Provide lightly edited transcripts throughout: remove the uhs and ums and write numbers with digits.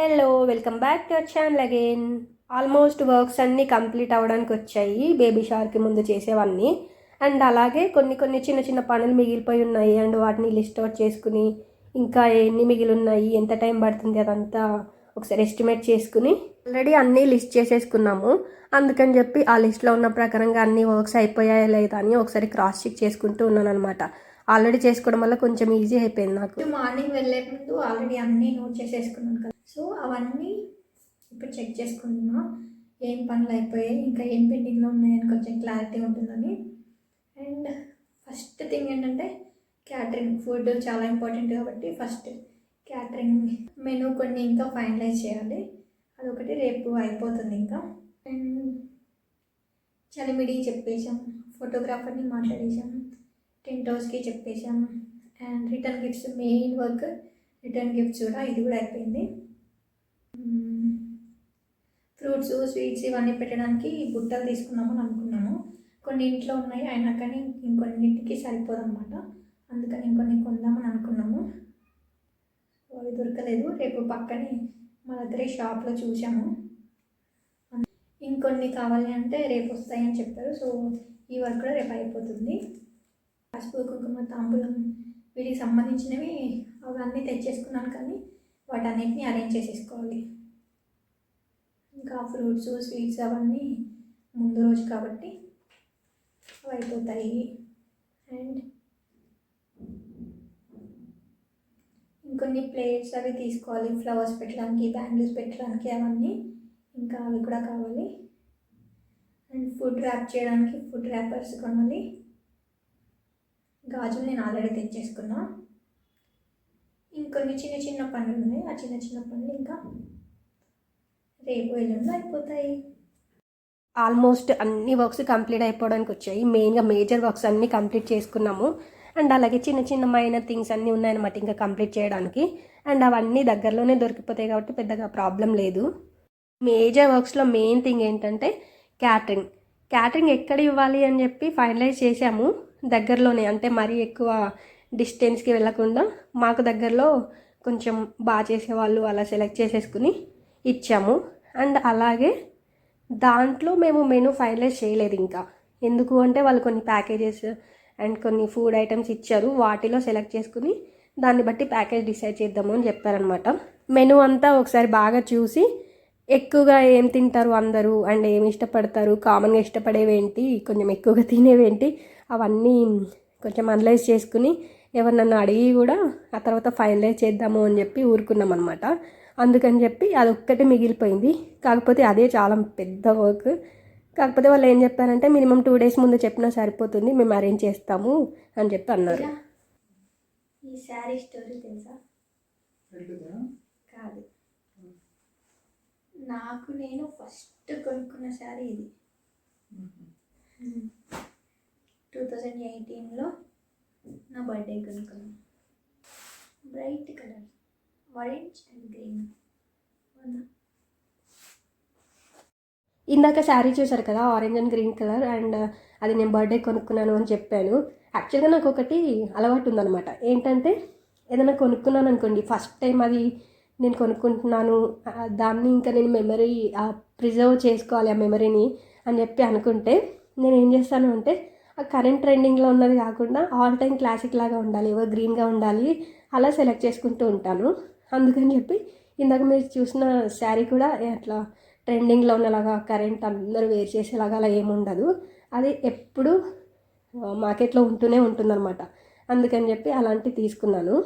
Hello, welcome back to our channel again. Almost works అన్నీ complete అవ్వడానికి వచ్చాయి, baby షవర్కి ముందు చేసేవన్నీ. అండ్ అలాగే కొన్ని కొన్ని చిన్న చిన్న పనులు మిగిలిపోయి ఉన్నాయి. అండ్ వాటిని లిస్ట్ అవుట్ చేసుకుని ఇంకా ఎన్ని మిగిలి ఉన్నాయి, ఎంత టైం పడుతుంది, అదంతా ఒకసారి ఎస్టిమేట్ చేసుకుని ఆల్రెడీ అన్నీ లిస్ట్ చేసేసుకున్నాము. అందుకని చెప్పి ఆ లిస్ట్లో ఉన్న ప్రకారంగా అన్ని వర్క్స్ అయిపోయాయా లేదా అని ఒకసారి క్రాస్ చెక్ చేసుకుంటూ ఉన్నాను అనమాట. ఆల్రెడీ చేసుకోవడం వల్ల కొంచెం ఈజీ అయిపోయింది నాకు. మార్నింగ్ వెళ్ళే ముందు ఆల్రెడీ అన్నీ నోట్ చేసేసుకున్నాను కదా, సో అవన్నీ ఇప్పుడు చెక్ చేసుకుంటున్నా. ఏం పనులు అయిపోయాయి, ఇంకా ఏం పెండింగ్లో ఉన్నాయని కొంచెం క్లారిటీ ఉంటుందని. అండ్ ఫస్ట్ థింగ్ ఏంటంటే క్యాటరింగ్, ఫుడ్ చాలా ఇంపార్టెంట్ కాబట్టి ఫస్ట్ క్యాటరింగ్ మెనూ కొన్ని ఇంకా ఫైనలైజ్ చేయాలి. అదొకటి రేపు అయిపోతుంది ఇంకా. అండ్ చలిమిడి చెప్పేసాం, ఫోటోగ్రాఫర్ని మాట్లాడేసాం, టెంట్ హౌస్కి చెప్పేసాం. And return gifts, main work return gifts కూడా, ఇది కూడా అయిపోయింది. ఫ్రూట్స్, స్వీట్స్ ఇవన్నీ పెట్టడానికి బుట్టలు తీసుకుందామని అనుకున్నాను. కొన్ని ఇంట్లో ఉన్నాయి అయినా కానీ ఇంకొన్నింటికి సరిపోదన్నమాట. అందుకని ఇంకొన్ని కొందామని అనుకున్నాము. అవి దొరకలేదు. రేపు పక్కనే మా దగ్గర షాప్లో చూసాము. ఇంకొన్ని కావాలి అంటే రేపు వస్తాయని చెప్పారు. సో ఈ వర్క్ కూడా రేపు అయిపోతుంది. పసుపు, కుంకుమ, తాంబూలం వీటికి సంబంధించినవి అవన్నీ తెచ్చేసుకున్నాను, కానీ వాటన్నిటిని అరేంజ్ చేసేసుకోవాలి. ఇంకా ఫ్రూట్స్, స్వీట్స్ అవన్నీ ముందు రోజు కాబట్టి అవి అయిపోతాయి. అండ్ ఇంకొన్ని ప్లేట్స్ అవి తీసుకోవాలి, ఫ్లవర్స్ పెట్టడానికి, బ్యాంగిల్స్ పెట్టడానికి అవన్నీ, ఇంకా అవి కూడా కావాలి. అండ్ ఫుడ్ ర్యాప్ చేయడానికి ఫుడ్ ర్యాపర్స్ కొనాలి. గాజులు నేను ఆల్రెడీ తెచ్చేసుకున్నా. ఇంకొన్ని చిన్న చిన్న పనులు ఉన్నాయి. ఆ చిన్న చిన్న పనులు ఇంకా రేపు ఎల్లుండి అయిపోతాయి. ఆల్మోస్ట్ అన్ని వర్క్స్ కంప్లీట్ అయిపోవడానికి వచ్చాయి. మెయిన్గా మేజర్ వర్క్స్ అన్నీ కంప్లీట్ చేసుకున్నాము. అండ్ అలాగే చిన్న చిన్న మైనర్ థింగ్స్ అన్నీ ఉన్నాయన్నమాట ఇంకా కంప్లీట్ చేయడానికి. అండ్ అవన్నీ దగ్గరలోనే దొరికిపోతాయి కాబట్టి పెద్దగా ప్రాబ్లం లేదు. మేజర్ వర్క్స్లో మెయిన్ థింగ్ ఏంటంటే క్యాటరింగ్ ఎక్కడ ఇవ్వాలి అని చెప్పి ఫైనలైజ్ చేసాము. దగ్గరలోనే, అంటే మరీ ఎక్కువ డిస్టెన్స్కి వెళ్ళకుండా మాకు దగ్గరలో కొంచెం బాగా చేసేవాళ్ళు అలా సెలెక్ట్ చేసేసుకుని ఇచ్చాము. అండ్ అలాగే దాంట్లో మేము మెనూ ఫైనలైజ్ చేయలేదు ఇంకా. ఎందుకు అంటే వాళ్ళు కొన్ని ప్యాకేజెస్ అండ్ కొన్ని ఫుడ్ ఐటమ్స్ ఇచ్చారు, వాటిలో సెలెక్ట్ చేసుకుని దాన్ని బట్టి ప్యాకేజ్ డిసైడ్ చేద్దాము అని చెప్పారనమాట. మెనూ అంతా ఒకసారి బాగా చూసి ఎక్కువగా ఏం తింటారు అందరూ అండ్ ఏమి ఇష్టపడతారు, కామన్గా ఇష్టపడేవేంటి, కొంచెం ఎక్కువగా తినేవేంటి, అవన్నీ కొంచెం అనలైజ్ చేసుకుని ఎవరినన్నా అడిగి కూడా ఆ తర్వాత ఫైనలైజ్ చేద్దాము అని చెప్పి ఊరుకున్నాం అనమాట. అందుకని చెప్పి అదొక్కటి మిగిలిపోయింది. కాకపోతే అదే చాలా పెద్ద వర్క్. కాకపోతే వాళ్ళు ఏం చెప్పారంటే మినిమం 2 days ముందు చెప్పినా సరిపోతుంది, మేము అరేంజ్ చేస్తాము అని చెప్పి అన్నారు. ఈ శారీ స్టోరీ తెలుసా? కాదు, నాకు నేను ఫస్ట్ కొనుక్కున్న శారీ ఇది. 2018లో నా బర్త్డే కొనుక్కున్నాను. Bright colour, orange and green. ఇందాక శారీ చూసారు కదా, orange and green colour. And అది నేను బర్త్డే కొనుక్కున్నాను అని చెప్పాను. యాక్చువల్గా నాకు ఒకటి అలవాటు ఉందన్నమాట. ఏంటంటే ఏదైనా కొనుక్కున్నాను అనుకోండి, ఫస్ట్ టైం అది నేను కొనుక్కుంటున్నాను, దాన్ని ఇంకా నేను మెమరీ ప్రిజర్వ్ చేసుకోవాలి ఆ మెమరీని అని చెప్పి అనుకుంటే నేను ఏం చేస్తాను అంటే ఆ కరెంట్ ట్రెండింగ్లో ఉన్నది కాకుండా ఆల్ టైమ్ క్లాసిక్ లాగా ఉండాలి, ఎవర్ గ్రీన్గా ఉండాలి, అలా సెలెక్ట్ చేసుకుంటూ ఉంటాను. అందుకని చెప్పి ఇందాక మీరు చూసిన శారీ కూడా అట్లా ట్రెండింగ్లో ఉన్నలాగా కరెంట్ అందరూ వేర్ చేసేలాగా అలా ఏముండదు. అది ఎప్పుడు మార్కెట్లో ఉంటూనే ఉంటుందన్నమాట. అందుకని చెప్పి అలాంటివి తీసుకున్నాను.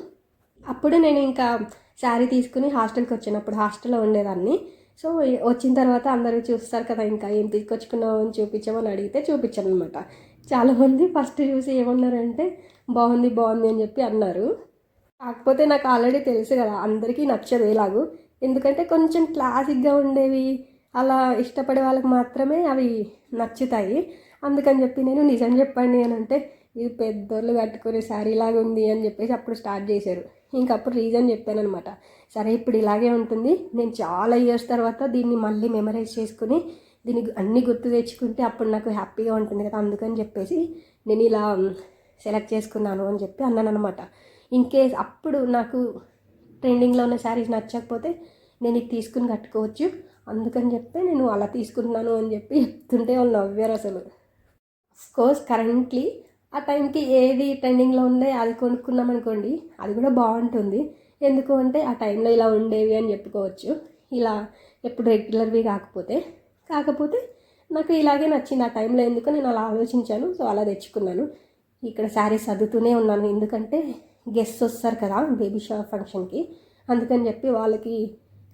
అప్పుడు నేను ఇంకా శారీ తీసుకుని హాస్టల్కి వచ్చినప్పుడు హాస్టల్లో ఉండేదాన్ని. సో వచ్చిన తర్వాత అందరూ చూస్తారు కదా, ఇంకా ఏం తీసుకొచ్చుకున్నావు అని చూపించామని అడిగితే చూపించాను అనమాట. చాలామంది ఫస్ట్ చూసి ఏమన్నారంటే బాగుంది బాగుంది అని చెప్పి అన్నారు. కాకపోతే నాకు ఆల్రెడీ తెలుసు కదా అందరికీ నచ్చదు ఎలాగూ, ఎందుకంటే కొంచెం క్లాసిక్గా ఉండేవి అలా ఇష్టపడే వాళ్ళకి మాత్రమే అవి నచ్చుతాయి. అందుకని చెప్పి నేను నిజం చెప్పండి అని అంటే ఇది పెద్దోళ్ళు కట్టుకునే శారీ లాగా ఉంది అని చెప్పేసి అప్పుడు స్టార్ట్ చేశారు. ఇంకప్పుడు రీజన్ చెప్పాను అనమాట. సరే ఇప్పుడు ఇలాగే ఉంటుంది, నేను చాలా ఇయర్స్ తర్వాత దీన్ని మళ్ళీ మెమరైజ్ చేసుకుని దీనికి అన్నీ గుర్తు తెచ్చుకుంటే అప్పుడు నాకు హ్యాపీగా ఉంటుంది కదా, అందుకని చెప్పేసి నేను ఇలా సెలెక్ట్ చేసుకున్నాను అని చెప్పి అన్నాను అనమాట. ఇన్ కేస్ అప్పుడు నాకు ట్రెండింగ్లో ఉన్న శారీస్ నచ్చకపోతే నేను ఇది తీసుకుని కట్టుకోవచ్చు, అందుకని చెప్పి నేను అలా తీసుకుంటున్నాను అని చెప్పి చెప్తుంటే వాళ్ళు నవ్వారు అసలు. కోర్స్ కరెంట్లీ ఆ టైంకి ఏది ట్రెండింగ్లో ఉండే అది కొనుక్కున్నాం అనుకోండి, అది కూడా బాగుంటుంది. ఎందుకు అంటే ఆ టైంలో ఇలా ఉండేవి అని చెప్పుకోవచ్చు, ఇలా ఎప్పుడు రెగ్యులర్వి కాకపోతే నాకు ఇలాగే నచ్చింది ఆ టైంలో, ఎందుకు నేను అలా ఆలోచించాను. సో అలా తెచ్చుకున్నాను. ఇక్కడ శారీస్ సర్దుతూనే ఉన్నాను, ఎందుకంటే గెస్ట్స్ వస్తారు కదా బేబీ షవర్ ఫంక్షన్కి, అందుకని చెప్పి వాళ్ళకి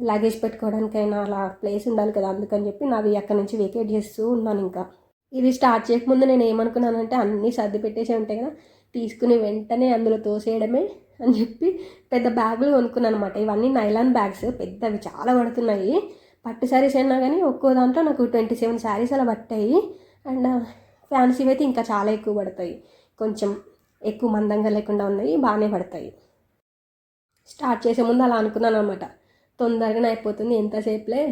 లగేజ్ పెట్టుకోవడానికైనా అలా ప్లేస్ ఉండాలి కదా, అందుకని చెప్పి నావి అక్కడి నుంచి వెకేట్ చేస్తూ ఉన్నాను. ఇంకా ఇది స్టార్ట్ చేయకముందు నేను ఏమనుకున్నానంటే అన్నీ సర్ది పెట్టేసి ఉంటాయి కదా, తీసుకుని వెంటనే అందులో తోసేయడమే అని చెప్పి పెద్ద బ్యాగులు కొనుక్కున్నాను అనమాట. ఇవన్నీ నైలాన్ బ్యాగ్స్, పెద్దవి చాలా పడుతున్నాయి. పట్టు శారీస్ అయినా కానీ ఒక్కో దాంట్లో నాకు 27 శారీస్ అలా పట్టాయి. అండ్ ఫ్యాన్సీవి అయితే ఇంకా చాలా ఎక్కువ పడతాయి, కొంచెం ఎక్కువ మందంగా లేకుండా ఉన్నాయి, బాగానే పడతాయి. స్టార్ట్ చేసే ముందు అలా అనుకున్నాను అనమాట, తొందరగానే అయిపోతుంది, ఎంతసేపులే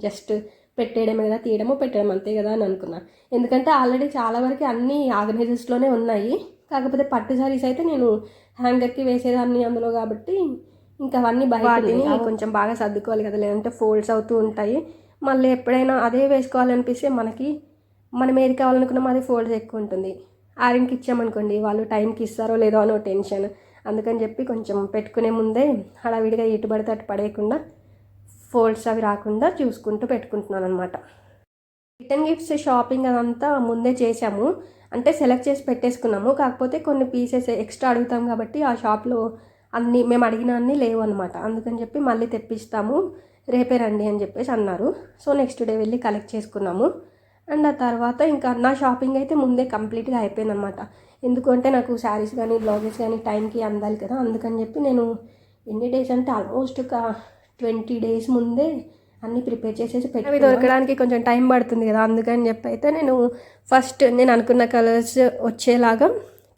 జస్ట్ పెట్టేయడమే కదా, తీయడము పెట్టడం అంతే కదా అని అనుకున్నాను. ఎందుకంటే ఆల్రెడీ చాలా వరకు అన్నీ ఆర్గనైజర్స్లోనే ఉన్నాయి. కాకపోతే పట్టు శారీస్ అయితే నేను హ్యాంగర్కి వేసేదాన్ని అందులో, కాబట్టి ఇంకా అవన్నీ బయటని కొంచెం బాగా సర్దుకోవాలి కదా, లేదంటే ఫోల్డ్స్ అవుతూ ఉంటాయి. మళ్ళీ ఎప్పుడైనా అదే వేసుకోవాలనిపిస్తే మనం ఏది కావాలనుకున్నామో అదే ఫోల్డ్స్ ఎక్కువ ఉంటుంది. ఆరింకి ఇచ్చామనుకోండి, వాళ్ళు టైంకి ఇస్తారో లేదో అనో టెన్షన్. అందుకని చెప్పి కొంచెం పెట్టుకునే ముందే హడావిడిగా ఇటు పడితే అటు పడేయకుండా ఫోల్డ్స్ అవి రాకుండా చూసుకుంటూ పెట్టుకుంటున్నాను అనమాట. రిటర్న్ గిఫ్ట్స్ షాపింగ్ అదంతా ముందే చేసాము, అంటే సెలెక్ట్ చేసి పెట్టేసుకున్నాము. కాకపోతే కొన్ని పీసెస్ ఎక్స్ట్రా అడుగుతాం కాబట్టి ఆ షాప్లో అన్నీ మేము అడిగిన అన్నీ లేవు అనమాట. అందుకని చెప్పి మళ్ళీ తెప్పిస్తాము, రేపే రండి అని చెప్పేసి అన్నారు. సో నెక్స్ట్ డే వెళ్ళి కలెక్ట్ చేసుకున్నాము. అండ్ ఆ తర్వాత ఇంకా నా షాపింగ్ అయితే ముందే కంప్లీట్గా అయిపోయిందనమాట. ఎందుకంటే నాకు శారీస్ కానీ బ్లౌజెస్ కానీ టైంకి అందాలి కదా, అందుకని చెప్పి నేను ఎన్ని డేస్ అంటే ఆల్మోస్ట్ ఒక 20 days ముందే అన్నీ ప్రిపేర్ చేసేసి అవి దొరకడానికి కొంచెం టైం పడుతుంది కదా, అందుకని చెప్పి అయితే ఫస్ట్ నేను అనుకున్న కలర్స్ వచ్చేలాగా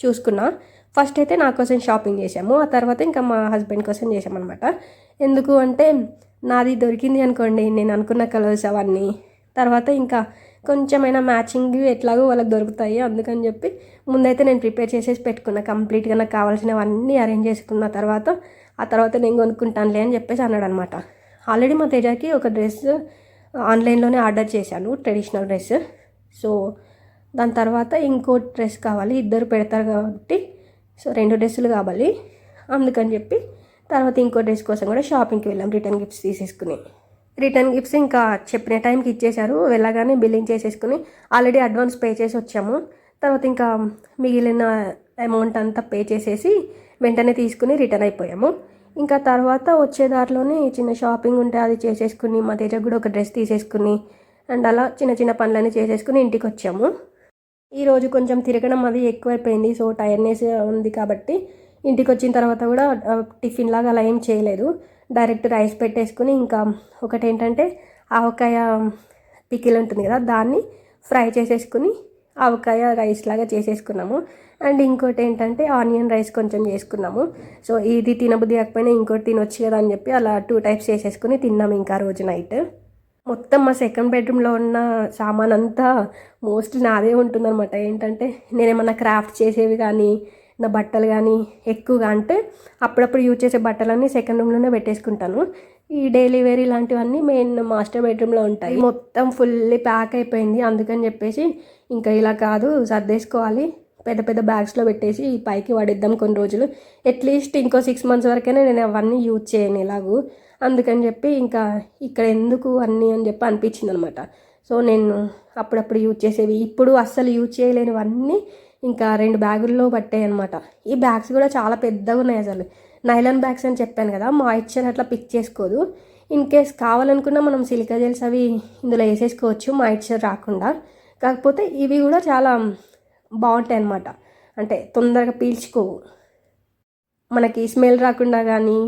చూసుకున్నా. ఫస్ట్ అయితే నా కోసం షాపింగ్ చేసాము, ఆ తర్వాత ఇంకా మా హస్బెండ్ కోసం చేసామన్నమాట. ఎందుకు అంటే నాది దొరికింది అనుకోండి, నేను అనుకున్న కలర్స్ అవన్నీ, తర్వాత ఇంకా కొంచెమైనా మ్యాచింగ్ ఎట్లాగో వాళ్ళకి దొరుకుతాయి. అందుకని చెప్పి ముందైతే నేను ప్రిపేర్ చేసేసి పెట్టుకున్నా, కంప్లీట్గా నాకు కావాల్సినవన్నీ అరేంజ్ చేసుకున్న తర్వాత ఆ తర్వాత నేను కొనుక్కుంటానులే అని చెప్పేసి అన్నాడు అనమాట. ఆల్రెడీ మా తేజాకి ఒక డ్రెస్ ఆన్లైన్లోనే ఆర్డర్ చేశాను, ట్రెడిషనల్ డ్రెస్. సో దాని తర్వాత ఇంకో డ్రెస్ కావాలి, ఇద్దరు పెడతారు కాబట్టి సో 2 డ్రెస్సులు కావాలి. అందుకని చెప్పి తర్వాత ఇంకో డ్రెస్ కోసం కూడా షాపింగ్కి వెళ్ళాం, రిటర్న్ గిఫ్ట్స్ తీసేసుకుని. రిటర్న్ గిఫ్ట్స్ ఇంకా చెప్పిన టైంకి ఇచ్చేశారు, వెళ్ళగానే బిల్లింగ్ చేసేసుకుని ఆల్రెడీ అడ్వాన్స్ పే చేసి వచ్చాము. తర్వాత ఇంకా మిగిలిన అమౌంట్ అంతా పే చేసేసి వెంటనే తీసుకుని రిటర్న్ అయిపోయాము. ఇంకా తర్వాత వచ్చే దారిలోనే చిన్న షాపింగ్ ఉంటే అది చేసేసుకుని మా తేజకు కూడా ఒక డ్రెస్ తీసేసుకుని అండ్ అలా చిన్న చిన్న పనులన్నీ చేసేసుకుని ఇంటికి వచ్చాము. ఈరోజు కొంచెం తిరగడం అది ఎక్కువైపోయింది, సో టైర్నెస్ ఉంది కాబట్టి ఇంటికి వచ్చిన తర్వాత కూడా టిఫిన్ లాగా అలా ఏం చేయలేదు, డైరెక్ట్ రైస్ పెట్టేసుకుని ఇంకా ఒకటి ఏంటంటే ఆవకాయ పికిల్ ఉంటుంది కదా, దాన్ని ఫ్రై చేసేసుకుని ఆవకాయ రైస్ లాగా చేసేసుకున్నాము. అండ్ ఇంకోటి ఏంటంటే ఆనియన్ రైస్ కొంచెం చేసుకున్నాము. సో ఇది తినబుద్ధి కాకపోయినా ఇంకోటి తినొచ్చు కదా అని చెప్పి అలా 2 types చేసేసుకుని తిన్నాము. ఇంకా రోజు నైట్ మొత్తం మా సెకండ్ బెడ్రూమ్లో ఉన్న సామాన్ అంతా మోస్ట్లీ నాదే ఉంటుందన్నమాట. ఏంటంటే నేనేమన్నా క్రాఫ్ట్ చేసేవి కానీ నా బట్టలు కానీ ఎక్కువగా అంటే అప్పుడప్పుడు యూజ్ చేసే బట్టలన్నీ సెకండ్ రూమ్లోనే పెట్టేసుకుంటాను. ఈ డైలీ వేర్ ఇలాంటివన్నీ మెయిన్ మాస్టర్ బెడ్రూమ్లో ఉంటాయి. మొత్తం ఫుల్లీ ప్యాక్ అయిపోయింది, అందుకని చెప్పేసి ఇంకా ఇలా కాదు సర్దేసుకోవాలి, పెద్ద పెద్ద బ్యాగ్స్లో పెట్టేసి పైకి పడేద్దాం కొన్ని రోజులు, అట్లీస్ట్ ఇంకో 6 months వరకైనా నేను అవన్నీ యూజ్ చేయను ఎలాగూ. అందుకని చెప్పి ఇంకా ఇక్కడ ఎందుకు అన్నీ అని చెప్పి అనిపించింది అనమాట. సో నేను అప్పుడప్పుడు యూజ్ చేసేవి ఇప్పుడు అస్సలు యూజ్ చేయలేనివన్నీ ఇంకా 2 బ్యాగుల్లో పట్టాయి అనమాట. ఈ బ్యాగ్స్ కూడా చాలా పెద్దగా ఉన్నాయి అసలు, నైలాన్ బ్యాగ్స్ అని చెప్పాను కదా, మాయిశ్చర్ అట్లా పిక్ చేసుకోదు. ఇన్ కేస్ కావాలనుకున్నా మనం సిలికా జెల్స్ అవి ఇందులో వేసేసుకోవచ్చు మాయిశ్చర్ రాకుండా. కాకపోతే ఇవి కూడా చాలా బాగుంటాయి అన్నమాట, అంటే తొందరగా పీల్చుకోవు, మనకి స్మెల్ రాకుండా కానీ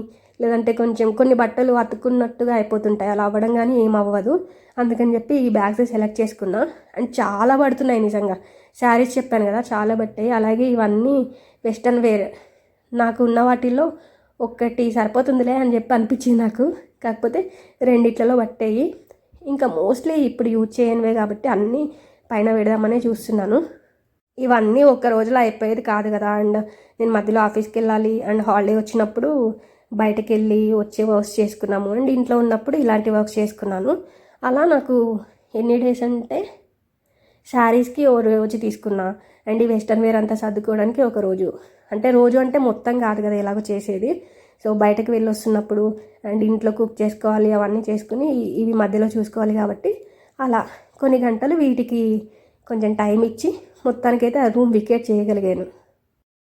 లేదంటే కొంచెం కొన్ని బట్టలు అతుక్కున్నట్టుగా అయిపోతుంటాయి, అలా అవ్వడం కానీ ఏం అవ్వదు. అందుకని చెప్పి ఈ బ్యాగ్స్ సెలెక్ట్ చేసుకున్నా. అండ్ చాలా పడుతున్నాయి నిజంగా, శారీస్ చెప్పాను కదా చాలా పట్టాయి. అలాగే ఇవన్నీ వెస్ట్రన్ వేర్, నాకు ఉన్న వాటిల్లో ఒక్కటి సరిపోతుందిలే అని చెప్పి అనిపించింది నాకు, కాకపోతే 2 పట్టాయి. ఇంకా మోస్ట్లీ ఇప్పుడు యూజ్ చేయనివే కాబట్టి అన్నీ పైన పెడదామనే చూస్తున్నాను. ఇవన్నీ ఒక్క రోజులో అయిపోయేది కాదు కదా, అండ్ నేను మధ్యలో ఆఫీస్కి వెళ్ళాలి, అండ్ హాలిడే వచ్చినప్పుడు బయటకు వెళ్ళి వచ్చే వర్క్స్ చేసుకున్నాము అండ్ ఇంట్లో ఉన్నప్పుడు ఇలాంటి వర్క్స్ చేసుకున్నాను. అలా నాకు ఎన్ని డేస్ అంటే శారీస్కి ఓ రోజు తీసుకున్నా అండ్ ఈ వెస్ట్రన్ వేర్ అంతా సర్దుకోవడానికి ఒక రోజు. అంటే రోజు అంటే మొత్తం కాదు కదా ఎలాగో చేసేది. సో బయటకు వెళ్ళి వస్తున్నప్పుడు అండ్ ఇంట్లో కుక్ చేసుకోవాలి, అవన్నీ చేసుకుని ఇవి మధ్యలో చూసుకోవాలి కాబట్టి అలా కొన్ని గంటలు వీటికి కొంచెం టైం ఇచ్చి మొత్తానికైతే ఆ రూమ్ వికేట్ చేయగలిగాను.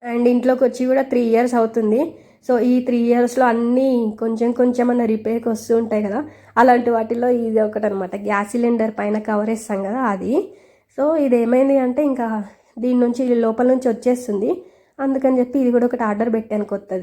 అండ్ ఇంట్లోకి వచ్చి కూడా 3 ఇయర్స్ అవుతుంది. సో ఈ 3 ఇయర్స్లో అన్నీ కొంచెం అన్న రిపేర్కి వస్తూ ఉంటాయి కదా, అలాంటి వాటిల్లో ఇది ఒకటి అనమాట. గ్యాస్ సిలిండర్ పైన కవర్ వేస్తాం కదా అది. సో ఇది ఏమైంది అంటే ఇంకా దీని నుంచి లోపల నుంచి వచ్చేస్తుంది. అందుకని చెప్పి ఇది కూడా ఒకటి ఆర్డర్ పెట్టాను కొత్తది.